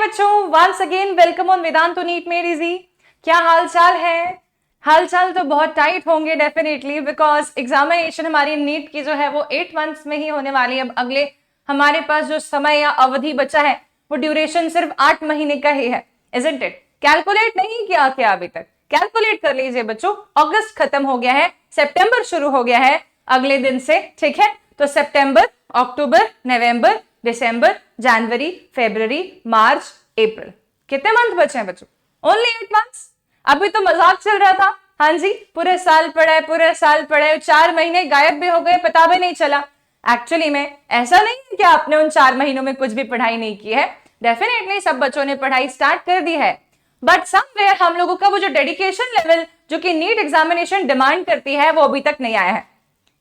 बच्चों, once again welcome on Vedantu NEET made easy. क्या हाल चाल है? हाल चाल तो बहुत टाइट होंगे डेफिनेटली, बिकॉज एग्जामिनेशन हमारी नीट की जो है वो 8 मंथ्स में ही होने वाली है। अब अगले हमारे पास जो समय या अवधि बचा है वो ड्यूरेशन सिर्फ 8 महीने का ही है, इजंट इट? कैलकुलेट नहीं किया क्या अभी तक? कैलकुलेट कर लीजिए बच्चों। अगस्त खत्म हो गया है, सितंबर शुरू हो गया है अगले दिन से, ठीक है? तो सितंबर, अक्टूबर, नवंबर, दिसंबर, जनवरी, फरवरी, मार्च, अप्रैल, कितने मंथ बचे हैं बच्चों? Only 8 months. अभी तो मजाक चल रहा था, हाँ जी पूरे साल पढ़े, पूरे साल पढ़े, 4 महीने गायब भी हो गए, पता भी नहीं चला। एक्चुअली में ऐसा नहीं है कि आपने उन 4 महीनों में कुछ भी पढ़ाई नहीं की है। डेफिनेटली सब बच्चों ने पढ़ाई स्टार्ट कर दी है, बट समवेयर हम लोगों का वो जो डेडिकेशन लेवल जो कि नीट एग्जामिनेशन डिमांड करती है वो अभी तक नहीं आया है,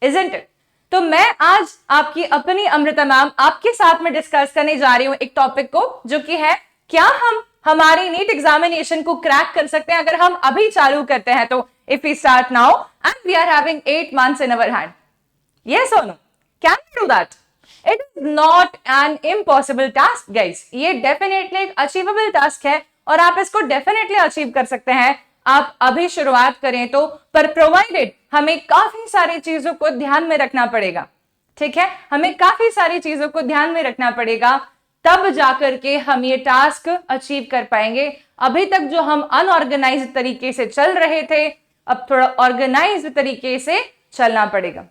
इजंट इट? तो मैं आज आपकी अपनी अमृता मैम आपके साथ में डिस्कस करने जा रही हूं एक टॉपिक को, जो कि है क्या हम हमारी नीट एग्जामिनेशन को क्रैक कर सकते हैं अगर हम अभी चालू करते हैं तो। If we start now and we are having 8 months in our hand, yes और no, can we do that? It is not an impossible task guys, ये डेफिनेटली एक अचीवेबल टास्क है और आप इसको डेफिनेटली अचीव कर सकते हैं आप अभी शुरुआत करें तो। पर प्रोवाइडेड हमें काफी सारी चीजों को ध्यान में रखना पड़ेगा, ठीक है? हमें काफी सारी चीजों को ध्यान में रखना पड़ेगा, तब जाकर के हम ये टास्क अचीव कर पाएंगे। अभी तक जो हम अनऑर्गेनाइज्ड तरीके से चल रहे थे, अब थोड़ा ऑर्गेनाइज्ड तरीके से चलना पड़ेगा,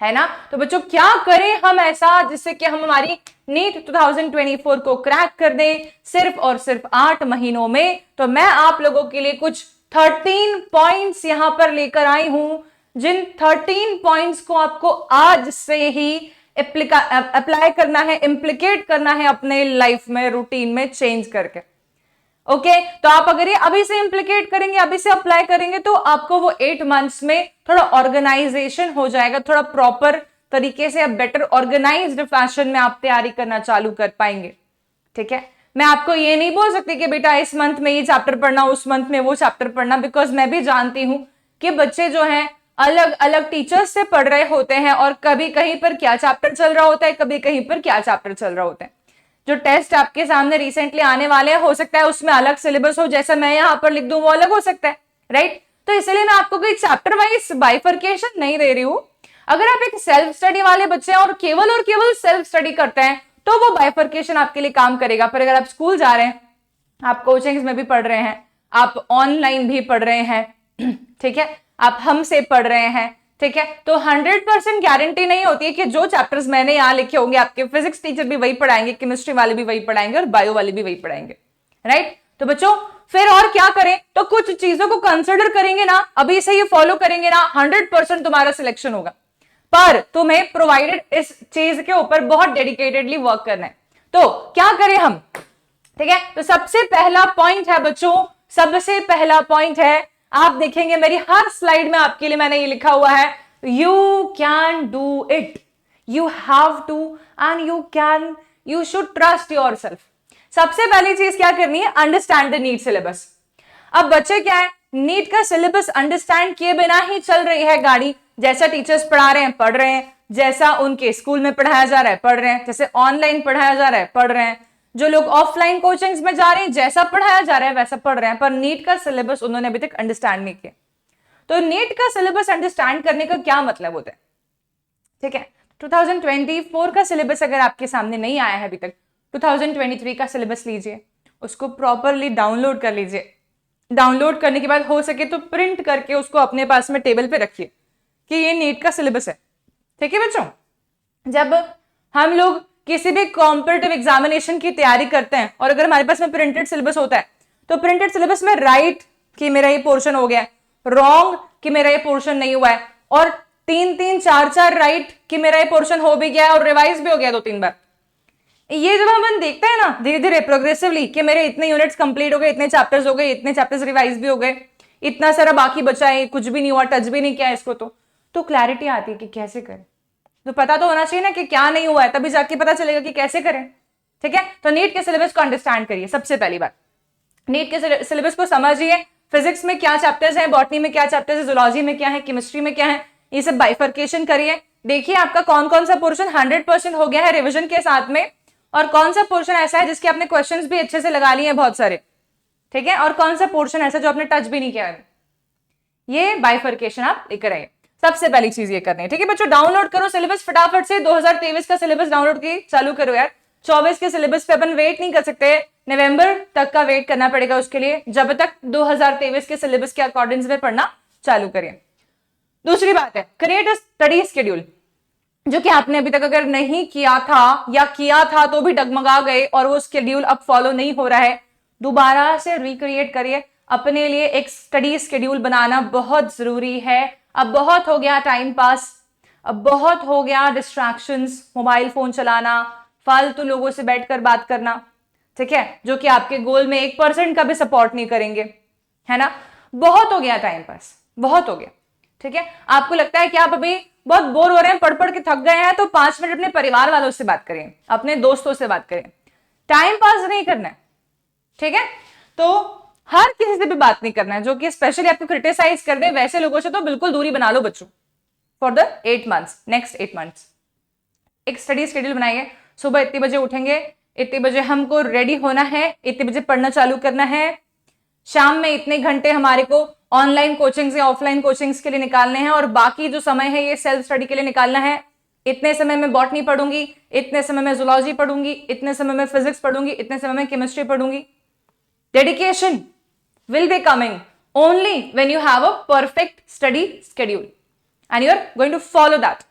है ना? तो बच्चों क्या करें हम ऐसा जिससे कि हम हमारी नीट 2024 को क्रैक कर दें सिर्फ और सिर्फ 8 महीनों में? तो मैं आप लोगों के लिए कुछ 13 पॉइंट्स यहां पर लेकर आई हूं, जिन 13 पॉइंट्स को आपको आज से ही अप्लाई करना है, इम्प्लीकेट करना है अपने लाइफ में, रूटीन में चेंज करके। ओके तो आप अगर ये अभी से इम्प्लीकेट करेंगे, अभी से अप्लाई करेंगे, तो आपको वो 8 मंथ्स में थोड़ा ऑर्गेनाइजेशन हो जाएगा, थोड़ा प्रॉपर तरीके से, अब बेटर ऑर्गेनाइज्ड फैशन में आप तैयारी करना चालू कर पाएंगे, ठीक है? मैं आपको ये नहीं बोल सकती कि बेटा इस मंथ में ये चैप्टर पढ़ना, उस मंथ में वो चैप्टर पढ़ना, बिकॉज मैं भी जानती हूं कि बच्चे जो हैं अलग अलग टीचर्स से पढ़ रहे होते हैं और कभी कहीं पर क्या चैप्टर चल रहा होता है, कभी कहीं पर क्या चैप्टर चल रहा होता है। जो टेस्ट आपके सामने रिसेंटली आने वाले हैं, हो सकता है उसमें अलग सिलेबस हो, जैसा मैं यहां पर लिख दूं वो अलग हो सकता है, राइट? तो इसलिए मैं आपको कोई चैप्टर वाइज बाइफर्केशन नहीं दे रही हूं। अगर आप एक सेल्फ स्टडी वाले बच्चे हैं और केवल सेल्फ स्टडी करते हैं तो वो बाइफर्केशन आपके लिए काम करेगा। पर अगर आप स्कूल जा रहे हैं, आप कोचिंग्स में भी पढ़ रहे हैं, आप ऑनलाइन भी पढ़ रहे हैं, ठीक है, आप हमसे पढ़ रहे हैं, ठीक है, तो 100% गारंटी नहीं होती है कि जो चैप्टर्स मैंने यहां लिखे होंगे आपके फिजिक्स टीचर भी वही पढ़ाएंगे, केमिस्ट्री वाले भी वही पढ़ाएंगे और बायो वाले भी वही पढ़ाएंगे, राइट? तो बच्चों फिर और क्या करें? तो कुछ चीजों को कंसिडर करेंगे ना, अभी से ये फॉलो करेंगे ना, 100% तुम्हारा सिलेक्शन होगा। पर तुम्हें प्रोवाइडेड इस चीज के ऊपर बहुत डेडिकेटेडली वर्क करना है। तो क्या करें हम, ठीक है? तो सबसे पहला पॉइंट है बच्चों, सबसे पहला पॉइंट है, आप देखेंगे मेरी हर स्लाइड में आपके लिए मैंने ये लिखा हुआ है, you can do it, you have to and you can, you should trust yourself. सबसे पहली चीज क्या करनी है? Understand the NEET syllabus. अब बच्चे क्या है, नीट का सिलेबस अंडरस्टैंड किए बिना ही चल रही है गाड़ी। जैसा टीचर्स पढ़ा रहे हैं पढ़ रहे हैं, जैसा उनके स्कूल में पढ़ाया जा रहा है पढ़ रहे हैं, जैसे ऑनलाइन पढ़ाया जा रहा है पढ़ रहे हैं, जो लोग ऑफलाइन कोचिंग्स में जा रहे हैं जैसा पढ़ाया जा रहा है वैसा पढ़ रहे हैं। पर नीट का सिलेबस उन्होंने अभी तक अंडरस्टैंड नहीं किया। तो नीट का सिलेबस अंडरस्टैंड करने का क्या मतलब होता है, ठीक है? 2024 का सिलेबस अगर आपके सामने नहीं आया है अभी तक, 2023 का सिलेबस लीजिए, उसको प्रॉपरली डाउनलोड कर लीजिए। डाउनलोड करने के बाद हो सके तो प्रिंट करके उसको अपने पास में टेबल पे रखिए कि ये नीट का सिलेबस है, ठीक है बच्चों? जब हम लोग किसी भी कॉम्पिटिटिव एग्जामिनेशन की तैयारी करते हैं और अगर हमारे पास में प्रिंटेड सिलेबस होता है, तो प्रिंटेड सिलेबस में राइट कि मेरा ये पोर्शन हो गया, रॉन्ग कि मेरा ये पोर्शन नहीं हुआ है, और 3-3, 4-4 राइट कि मेरा ये पोर्शन हो भी गया और रिवाइज भी हो गया 2-3 बार। ये जब हम देखते हैं ना धीरे धीरे प्रोग्रेसिवली कि मेरे इतने यूनिट्स कंप्लीट हो गए, इतने चैप्टर्स हो गए, इतने चैप्टर्स रिवाइज भी हो गए, इतना सारा बाकी बचा है, कुछ भी नहीं हुआ, टच भी नहीं किया इसको, तो क्लैरिटी आती है कि कैसे करें। तो पता तो होना चाहिए ना कि क्या नहीं हुआ है, तभी जाके पता चलेगा कि कैसे करें, ठीक है? तो नीट के सिलेबस को अंडरस्टैंड करिए। सबसे पहली बात, नीट के सिलेबस को समझिए। फिजिक्स में क्या चैप्टर्स हैं, बॉटनी में क्या चैप्टर्स है, जूलॉजी में क्या है, केमिस्ट्री में क्या है, ये सब बाइफर्केशन करिए। देखिए आपका कौन कौन सा पोर्शन 100% हो गया है रिविजन के साथ में, और कौन सा पोर्शन ऐसा है जिसके आपने क्वेश्चंस भी अच्छे से लगा लिए हैं बहुत सारे, ठीक है, और कौन सा पोर्शन ऐसा जो आपने टच भी नहीं किया है। ये बाइफर्केशन आप लेकर आइए, सबसे पहली चीज ये करनी है, ठीक है बच्चों। डाउनलोड करो सिलेबस फटाफट से, 2023 का सिलेबस डाउनलोड की चालू करो यार। 24 के सिलेबस पे अपन वेट नहीं कर सकते, नवंबर तक का वेट करना पड़ेगा उसके लिए, जब तक 2023 के सिलेबस के अकॉर्डिंग में पढ़ना चालू करिए। दूसरी बात है, क्रिएट अ स्टडी शेड्यूल, जो कि आपने अभी तक अगर नहीं किया था या किया था तो भी डगमगा गए और वो शेड्यूल अब फॉलो नहीं हो रहा है, दोबारा से रिक्रिएट करिए। अपने लिए एक स्टडी शेड्यूल बनाना बहुत जरूरी है। अब बहुत हो गया टाइम पास, अब बहुत हो गया डिस्ट्रैक्शंस, मोबाइल फोन चलाना, फालतू लोगों से बैठकर बात करना, ठीक है, जो कि आपके गोल में 1% का भी सपोर्ट नहीं करेंगे, है ना। बहुत हो गया टाइम पास, बहुत हो गया, ठीक है। आपको लगता है कि आप अभी बहुत बोर हो रहे हैं, पढ़ पढ़ के थक गए हैं, तो 5 मिनट अपने परिवार वालों से बात करें, अपने दोस्तों से बात करें, टाइम पास नहीं करना है, ठीक है। तो हर किसी से भी बात नहीं करना है जो कि स्पेशली आपको क्रिटिसाइज कर दे, वैसे लोगों से तो बिल्कुल दूरी बना लो बच्चों for the 8 months, next 8 months. एक स्टडी शेड्यूल बनाइए, सुबह इतने बजे उठेंगे, इतने बजे हमको रेडी होना है, इतने बजे पढ़ना चालू करना है, शाम में इतने घंटे हमारे को ऑनलाइन कोचिंग्स या ऑफलाइन कोचिंग्स के लिए निकालने हैं, और बाकी जो समय है ये सेल्फ स्टडी के लिए निकालना है। इतने समय में बॉटनी पढ़ूंगी, इतने समय में जूलॉजी पढ़ूंगी, इतने समय में फिजिक्स पढ़ूंगी, इतने समय में केमिस्ट्री पढ़ूंगी। Dedication will be coming only when you have a perfect study schedule and you are going to follow that.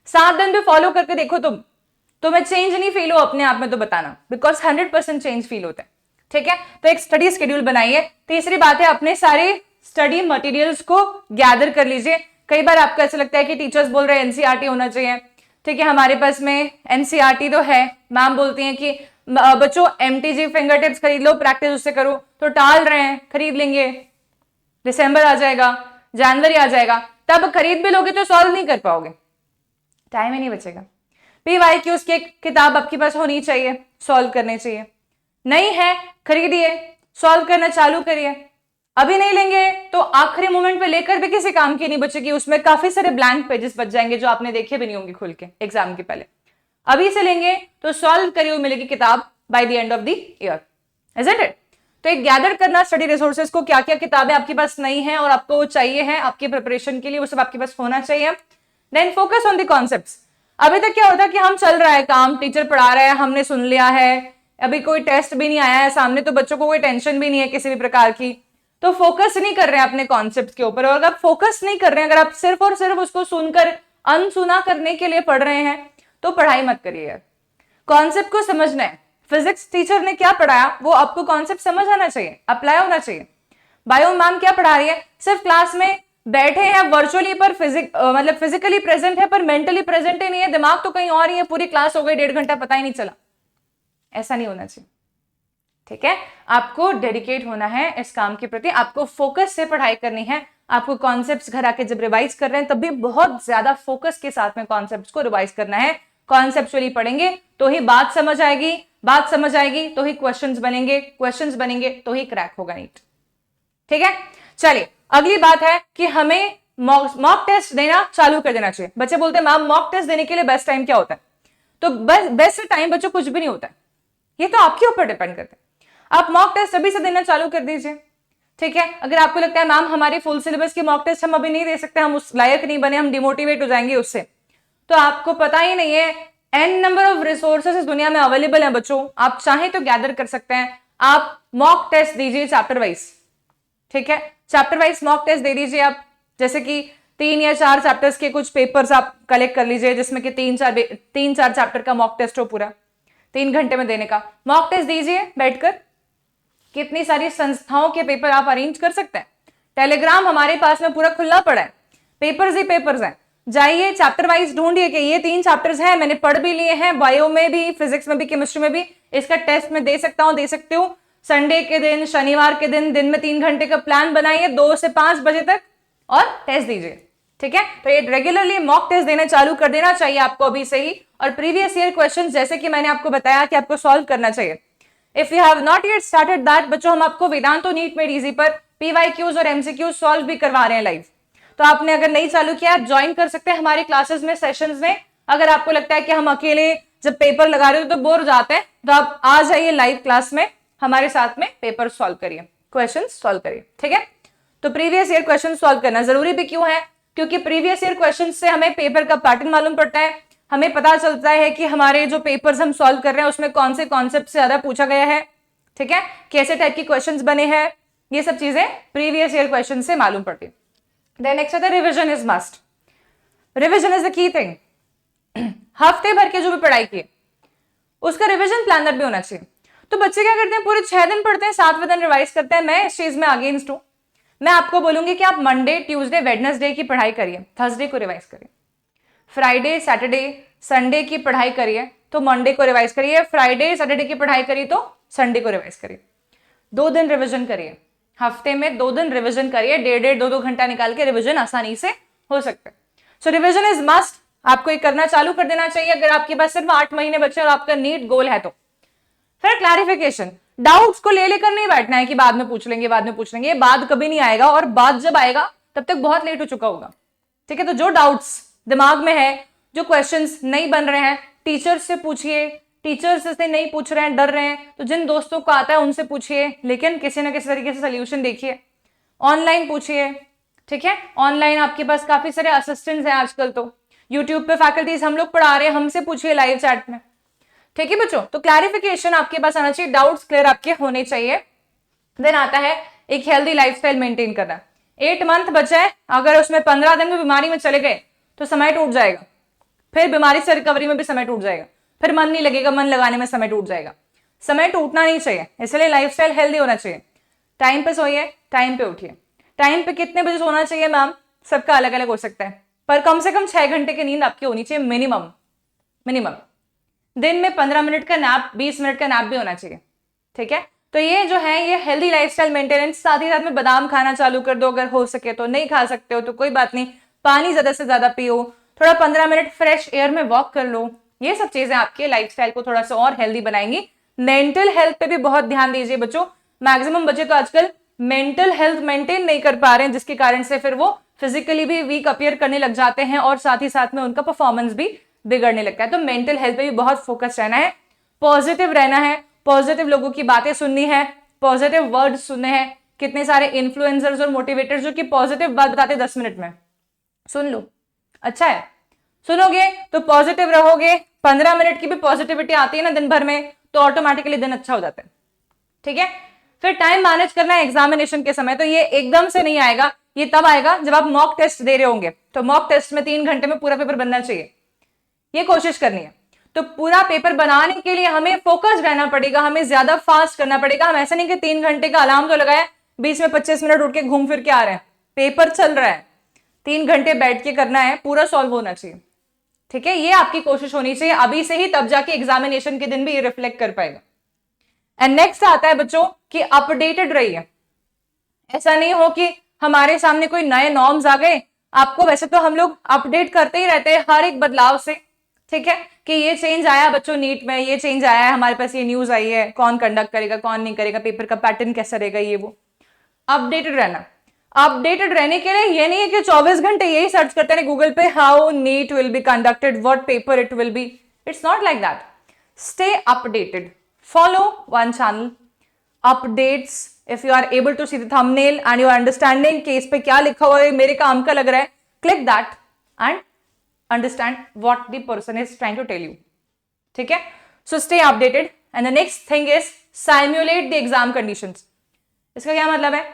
7 दिन भी फॉलो करके देखो तुम्हें चेंज नहीं फील हो अपने आप में तो बताना, बिकॉज 100% चेंज फील होता है, ठीक है। तो एक स्टडी शेड्यूल बनाइए। तीसरी बात है, अपने सारे स्टडी मटेरियल्स को गैदर कर लीजिए। कई बार आपको ऐसा लगता है कि टीचर्स बोल रहे हैं एनसीईआरटी होना चाहिए, ठीक है, हमारे पास में एनसीईआरटी तो है, मैम बोलती हैं कि बच्चों एमटीजी फिंगर टिप्स खरीद लो, प्रैक्टिस उससे करो, तो टाल रहे हैं, खरीद लेंगे, दिसंबर आ जाएगा, जनवरी आ जाएगा, तब खरीद भी लोगे तो सॉल्व नहीं कर पाओगे, टाइम ही नहीं बचेगा। पीवाईक्यूज की एक किताब आपके पास होनी चाहिए, सॉल्व करने चाहिए, नहीं है खरीदिए, सॉल्व करना चालू करिए। अभी नहीं लेंगे तो आखिरी मोमेंट पे लेकर भी किसी काम की नहीं बचेगी, उसमें काफी सारे ब्लैंक पेजेस बच जाएंगे जो आपने देखे भी नहीं होंगे खुल के एग्जाम के पहले। अभी से लेंगे तो सॉल्व करी हुई मिलेगी किताब by the end of the year, isn't it. तो एक गैदर करना स्टडी रिसोर्सेज को, क्या क्या किताबें आपके पास नहीं है और आपको चाहिए है आपकी प्रिपरेशन के लिए, वो सब आपके पास होना चाहिए। Then focus on the concepts. अभी तक क्या होता है कि हम चल रहा है काम, टीचर पढ़ा रहा है, हमने सुन लिया है, अभी कोई टेस्ट भी नहीं आया है सामने, तो बच्चों को कोई टेंशन भी नहीं है किसी भी प्रकार की, तो फोकस नहीं कर रहे हैं अपने कॉन्सेप्ट के ऊपर। और अगर आप फोकस नहीं कर रहे हैं, अगर आप सिर्फ और सिर्फ उसको सुनकर अनसुना करने के लिए पढ़ रहे हैं, तो पढ़ाई मत करिए यार। कॉन्सेप्ट को समझना है, फिजिक्स टीचर ने क्या पढ़ाया वो आपको कॉन्सेप्ट समझ आना चाहिए, अप्लाई होना चाहिए। बायो मैम क्या पढ़ा रही है, सिर्फ क्लास में बैठे हैं वर्चुअली पर मतलब फिजिकली प्रेजेंट है पर मेंटली प्रेजेंट ही नहीं है, दिमाग तो कहीं और ही है, पूरी क्लास हो गई 1.5 घंटा पता ही नहीं चला, ऐसा नहीं होना चाहिए, ठीक है। आपको डेडिकेट होना है इस काम के प्रति, आपको फोकस से पढ़ाई करनी है। आपको कॉन्सेप्ट्स घर आके जब रिवाइज कर रहे हैं तब भी बहुत ज्यादा फोकस के साथ में कॉन्सेप्ट्स को रिवाइज करना है। कॉन्सेप्चुअली पढ़ेंगे तो ही बात समझ आएगी, बात समझ आएगी तो ही क्वेश्चंस बनेंगे, क्वेश्चंस बनेंगे तो ही क्रैक होगा नीट, ठीक है। चलिए अगली बात है कि हमें मॉक टेस्ट देना चालू कर देना चाहिए। बच्चे बोलते हैं मैम मॉक टेस्ट देने के लिए बेस्ट टाइम क्या होता है, तो बेस्ट टाइम बच्चों कुछ भी नहीं होता है, ये तो आपके ऊपर डिपेंड करता है। आप मॉक टेस्ट अभी से देना चालू कर दीजिए, ठीक है। अगर आपको लगता है मैम हमारी फुल सिलेबस की मॉक टेस्ट हम अभी नहीं दे सकते, हम उस लायक नहीं बने, हम डिमोटिवेट हो जाएंगे उससे, तो आपको पता ही नहीं है एन नंबर ऑफ रिसोर्सेस इस दुनिया में अवेलेबल है बच्चों, आप चाहें तो गैदर कर सकते हैं। आप मॉक टेस्ट दीजिए चैप्टर वाइज, ठीक है, चैप्टर वाइज मॉक टेस्ट दे दीजिए आप, जैसे कि 3 या 4 चैप्टर्स के कुछ पेपर्स आप कलेक्ट कर लीजिए, जिसमें कि 3-4 चैप्टर का मॉक टेस्ट हो, पूरा 3 घंटे में देने का मॉक टेस्ट दीजिए बैठकर। कितनी सारी संस्थाओं के पेपर आप अरेंज कर सकते हैं, टेलीग्राम हमारे पास में पूरा खुला पड़ा है, पेपर्स ही पेपर्स हैं, जाइए चैप्टर वाइज ढूंढिए कि ये 3 चैप्टर्स हैं, मैंने पढ़ भी लिए हैं, बायो में भी, फिजिक्स में भी, केमिस्ट्री में भी, इसका टेस्ट में दे सकता हूं, दे सकते हो। संडे के दिन, शनिवार के दिन में 3 घंटे का प्लान बनाइए 2 से 5 बजे तक और टेस्ट दीजिए, ठीक है। तो ये रेगुलरली मॉक टेस्ट देना चालू कर देना चाहिए आपको अभी से ही, और प्रीवियस ईयर क्वेश्चंस जैसे कि मैंने आपको बताया कि आपको सॉल्व करना चाहिए। If you have not yet started that बच्चों, हम आपको वेदांतो नीट मेड इजी पर पीवाईक्यूज और एमसीक्यूज सॉल्व भी करवा रहे हैं लाइव, तो आपने अगर नहीं चालू किया आप ज्वाइन कर सकते हैं हमारे क्लासेस में, सेशंस में। अगर आपको लगता है कि हम अकेले जब पेपर लगा रहे हो तो बोर हो जाते हैं, तो आप आ जाइए लाइव क्लास में, हमारे साथ में पेपर सॉल्व करिए, क्वेश्चन सॉल्व करिए, ठीक है। तो प्रीवियस ईयर क्वेश्चन सॉल्व करना जरूरी भी क्यों है, क्योंकि प्रीवियस ईयर क्वेश्चन से हमें पेपर का पैटर्न मालूम पड़ता है, हमें पता चलता है कि हमारे जो पेपर्स हम सॉल्व कर रहे हैं उसमें कौन से कॉन्सेप्ट से ज्यादा पूछा गया है, ठीक है, कैसे टाइप की क्वेश्चंस बने हैं, ये सब चीजें प्रीवियस ईयर क्वेश्चन से मालूम पड़ती है। देन नेक्स्ट आता है revision is must. Revision is the key thing. हफ्ते भर के जो भी पढ़ाई की उसका रिविजन प्लानर भी होना चाहिए। तो बच्चे क्या करते हैं, पूरे 6 दिन पढ़ते हैं, 7वें दिन रिवाइज करते हैं। मैं इस चीज में अगेंस्ट हूं। मैं आपको बोलूंगी कि आप मंडे, ट्यूसडे, वेडनेसडे की पढ़ाई करिए, थर्सडे को रिवाइज करिए, फ्राइडे, सैटरडे, संडे की पढ़ाई करिए तो मंडे को रिवाइज करिए, फ्राइडे, सैटरडे की पढ़ाई करिए तो संडे को रिवाइज करिए। 2 दिन रिविजन करिए, हफ्ते में 2 दिन रिविजन करिए, 1.5 2 घंटा निकाल के रिविजन आसानी से हो सकता है। सो रिविजन इज मस्ट। आपको ये करना चालू कर देना चाहिए अगर आपके पास सिर्फ 8 महीने बचे और आपका नीट गोल है तो। फिर क्लैरिफिकेशन, डाउट्स को ले लेकर नहीं बैठना है कि बाद में पूछ लेंगे, बाद में पूछ लेंगे, ये बाद कभी नहीं आएगा, और बाद जब आएगा तब तक बहुत लेट हो चुका होगा, ठीक है। तो जो डाउट्स दिमाग में है, जो क्वेश्चंस नहीं बन रहे हैं, टीचर्स से पूछिए, टीचर्स से नहीं पूछ रहे हैं, डर रहे हैं, तो जिन दोस्तों को आता है उनसे पूछिए, लेकिन किसी ना किसी तरीके से सोल्यूशन देखिए, ऑनलाइन पूछिए, ठीक है। ऑनलाइन आपके पास काफी सारे असिस्टेंट्स हैं आजकल, तो यूट्यूब पे फैकल्टीज हम लोग पढ़ा रहे हैं, हमसे पूछिए लाइव चैट में, ठीक है बच्चों। तो क्लैरिफिकेशन आपके पास आना चाहिए, डाउट्स क्लियर आपके होने चाहिए। देन आता है एक हेल्दी लाइफस्टाइल मेंटेन करना। 8 मंथ बचा है, अगर उसमें 15 दिन में बीमारी में चले गए तो समय टूट जाएगा, फिर बीमारी से रिकवरी में भी समय टूट जाएगा, फिर मन नहीं लगेगा, मन लगाने में समय टूट जाएगा। समय टूटना नहीं चाहिए, इसलिए लाइफस्टाइल हेल्दी होना चाहिए। टाइम पे सोइए, टाइम पे उठिए। टाइम पे कितने बजे सोना चाहिए मैम, सबका अलग अलग हो सकता है, पर कम से कम 6 घंटे की नींद आपकी होनी चाहिए मिनिमम। दिन में 15 मिनट का नैप, 20 मिनट का नैप भी होना चाहिए, ठीक है। तो ये जो है ये हेल्दी लाइफस्टाइल मेंटेनेंस। साथ ही साथ में बादाम खाना चालू कर दो अगर हो सके तो, नहीं खा सकते हो तो कोई बात नहीं, पानी ज्यादा से ज्यादा पियो, थोड़ा 15 मिनट फ्रेश एयर में वॉक कर लो। ये सब चीजें आपके लाइफस्टाइल को थोड़ा सा और हेल्दी बनाएंगी। मेंटल हेल्थ पे भी बहुत ध्यान दीजिए बच्चों। मैक्सिमम बच्चे तो आजकल मेंटल हेल्थ मेंटेन नहीं कर पा रहे हैं, जिसके कारण से फिर वो फिजिकली भी वीक अपीयर करने लग जाते हैं और साथ ही साथ में उनका परफॉर्मेंस भी बिगड़ने लगता है। तो मेंटल हेल्थ पे भी बहुत फोकस रहना है, पॉजिटिव रहना है, पॉजिटिव लोगों की बातें सुननी है, पॉजिटिव वर्ड्स सुनने हैं। कितने सारे इन्फ्लुएंसर्स और मोटिवेटर्स जो कि पॉजिटिव बात बताते 10 मिनट में, सुन लो, अच्छा है, सुनोगे तो पॉजिटिव रहोगे। 15 मिनट की भी पॉजिटिविटी आती है ना दिन भर में, तो ऑटोमेटिकली दिन अच्छा हो जाता है, ठीक है। फिर टाइम मैनेज करना है एग्जामिनेशन के समय, तो ये एकदम से नहीं आएगा, ये तब आएगा जब आप मॉक टेस्ट दे रहे होंगे। तो मॉक टेस्ट में 3 घंटे में पूरा पेपर बनना चाहिए, ये कोशिश करनी है। तो पूरा पेपर बनाने के लिए हमें फोकस रहना पड़ेगा, हमें ज्यादा फास्ट करना पड़ेगा। हम ऐसा नहीं कि 3 घंटे का अलार्म तो लगाया, बीच में 25 मिनट उठ के घूम फिर के आ रहे हैं, पेपर चल रहा है, 3 घंटे बैठ के करना है, पूरा सॉल्व होना चाहिए, ठीक है। ये आपकी कोशिश होनी चाहिए अभी से ही, तब जाके एग्जामिनेशन के दिन भी ये रिफ्लेक्ट कर पाएगा। एंड नेक्स्ट आता है बच्चों कि अपडेटेड रहिए। ऐसा नहीं हो कि हमारे सामने कोई नए नॉर्म्स आ गए, आपको वैसे तो हम लोग अपडेट करते ही रहते हैं हर एक बदलाव से, ठीक है, कि ये चेंज आया बच्चों नीट में, ये चेंज आया है, हमारे पास ये न्यूज आई है, कौन कंडक्ट करेगा, कौन नहीं करेगा, पेपर का पैटर्न कैसा रहेगा, ये वो अपडेटेड रहना। अपडेटेड रहने के लिए ये नहीं है कि 24 घंटे यही सर्च करते हैं गूगल पे, how NEET will be conducted, what paper it will be. It's not like that. Stay updated, follow one channel, updates, if you are able to see the thumbnail and you are understanding कि इस पे क्या लिखा हुआ है, मेरे काम का लग रहा है, click that and understand what the person is trying to tell you, ठीक है। So stay updated and the next thing is simulate the exam conditions। इसका क्या मतलब है,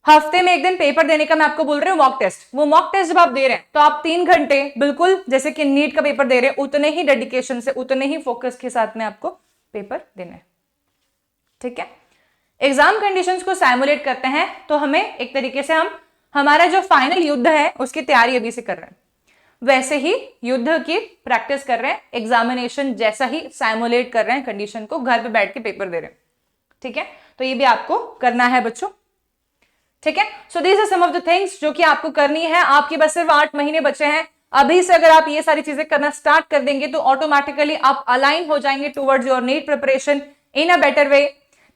हफ्ते में 1 दिन पेपर देने का मैं आपको बोल रही हूँ मॉक टेस्ट। वो मॉक टेस्ट जब आप दे रहे हैं तो आप 3 घंटे बिल्कुल जैसे कि नीट का पेपर दे रहे हैं, उतने ही डेडिकेशन से, उतने ही फोकस के साथ में आपको पेपर देना है, ठीक है। एग्जाम कंडीशंस को सिमुलेट करते हैं तो हमें एक तरीके से हम हमारा जो फाइनल युद्ध है उसकी तैयारी अभी से कर रहे हैं, वैसे ही युद्ध की प्रैक्टिस कर रहे हैं, एग्जामिनेशन जैसा ही सिमुलेट कर रहे हैं कंडीशन को, घर पे बैठ के पेपर दे रहे हैं, ठीक है। तो ये भी आपको करना है बच्चों, ठीक है। So these are some of the things जो कि आपको करनी है। आपके बस सिर्फ 8 महीने बचे हैं, अभी से अगर आप ये सारी चीजें करना स्टार्ट कर देंगे तो ऑटोमेटिकली आप अलाइन हो जाएंगे towards your NEET preparation in a better way,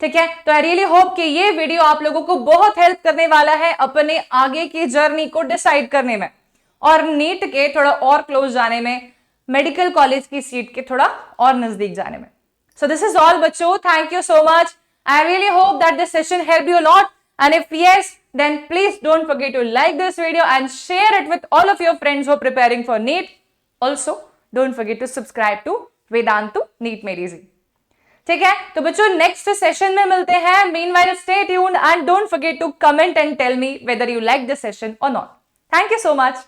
ठीक है। तो आई रियली होप कि ये वीडियो आप लोगों को बहुत हेल्प करने वाला है अपने आगे की जर्नी को डिसाइड करने में और नीट के थोड़ा और क्लोज जाने में। मेडिकल कॉलेज की सीट के थोड़ा और नजदीक जाने में. So this is all बच्चों. Thank you so much. I really hope that this session helped you a lot. And if yes, then please don't forget to like this video and share it with all of your friends who are preparing for NEET. Also, don't forget to subscribe to Vedantu NEET made easy. ठीक है, तो बच्चों next session में मिलते हैं. Meanwhile stay tuned and don't forget to comment and tell me whether you like this session और not. Thank you so much.